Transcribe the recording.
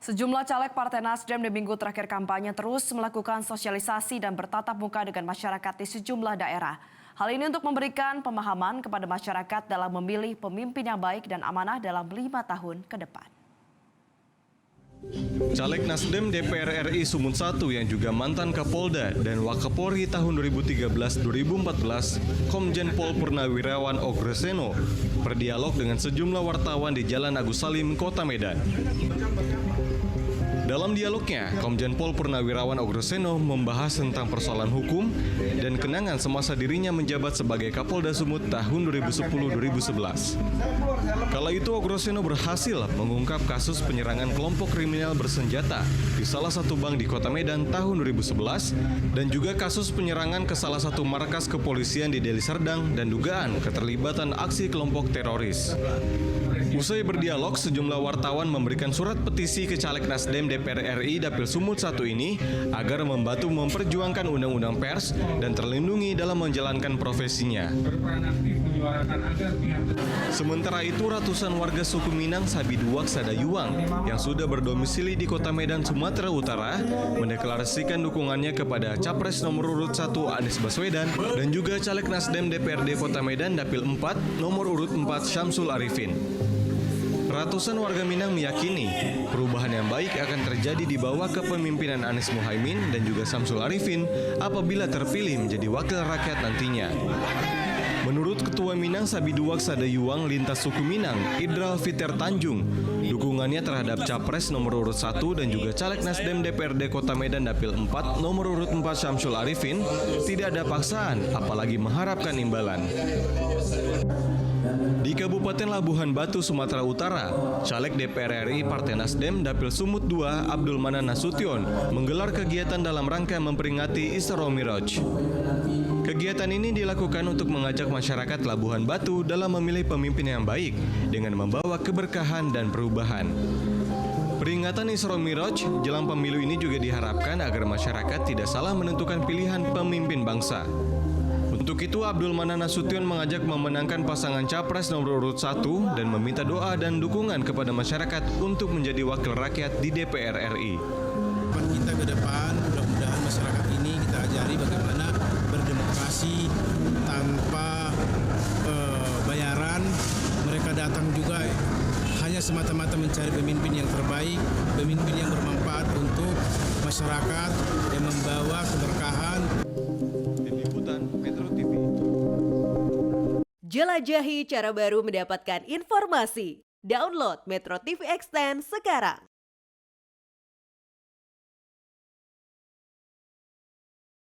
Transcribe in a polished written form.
Sejumlah caleg Partai Nasdem di minggu terakhir kampanye terus melakukan sosialisasi dan bertatap muka dengan masyarakat di sejumlah daerah. Hal ini untuk memberikan pemahaman kepada masyarakat dalam memilih pemimpin yang baik dan amanah dalam 5 tahun ke depan. Caleg Nasdem DPR RI Sumut 1 yang juga mantan Kapolda dan Wakapolri tahun 2013-2014, Komjen Pol Purnawirawan Ogreseno, berdialog dengan sejumlah wartawan di Jalan Agus Salim, Kota Medan. Dalam dialognya, Komjen Pol Purnawirawan Ogreseno membahas tentang persoalan hukum dan kenangan semasa dirinya menjabat sebagai Kapolda Sumut tahun 2010-2011. Kala itu Ogreseno berhasil mengungkap kasus penyerangan kelompok kriminal bersenjata di salah satu bank di Kota Medan tahun 2011 dan juga kasus penyerangan ke salah satu markas kepolisian di Deli Serdang dan dugaan keterlibatan aksi kelompok teroris. Usai berdialog, sejumlah wartawan memberikan surat petisi ke caleg Nasdem DPR RI Dapil Sumut 1 ini agar membantu memperjuangkan undang-undang pers dan terlindungi dalam menjalankan profesinya. Sementara itu, ratusan warga suku Minang Sabiduak Sadayuang yang sudah berdomisili di Kota Medan, Sumatera Utara mendeklarasikan dukungannya kepada Capres nomor urut 1 Anies Baswedan dan juga caleg Nasdem DPRD Kota Medan Dapil 4 nomor urut 4 Syamsul Arifin. Ratusan warga Minang meyakini perubahan yang baik akan terjadi di bawah kepemimpinan Anies Muhaimin dan juga Syamsul Arifin apabila terpilih menjadi wakil rakyat nantinya. Menurut Ketua Minang Sabiduak Sadayuang Lintas Suku Minang, Idral Fiter Tanjung, dukungannya terhadap Capres nomor urut 1 dan juga caleg Nasdem DPRD Kota Medan Dapil 4 nomor urut 4 Syamsul Arifin tidak ada paksaan apalagi mengharapkan imbalan. Di Kabupaten Labuhan Batu, Sumatera Utara, caleg DPR RI Partai Nasdem Dapil Sumut 2 Abdul Manan Nasution menggelar kegiatan dalam rangka memperingati Isra Miraj. Kegiatan ini dilakukan untuk mengajak masyarakat Labuhan Batu dalam memilih pemimpin yang baik dengan membawa keberkahan dan perubahan. Peringatan Isra Miraj jelang pemilu ini juga diharapkan agar masyarakat tidak salah menentukan pilihan pemimpin bangsa. Untuk itu, Abdul Manan Nasution mengajak memenangkan pasangan Capres nomor urut 1 dan meminta doa dan dukungan kepada masyarakat untuk menjadi wakil rakyat di DPR RI. Kita ke depan, mudah-mudahan masyarakat ini kita ajari bagaimana berdemokrasi tanpa bayaran. Mereka datang juga hanya semata-mata mencari pemimpin yang terbaik, pemimpin yang bermanfaat untuk masyarakat, yang membawa keberkahan. Jelajahi cara baru mendapatkan informasi. Download Metro TV Extend sekarang.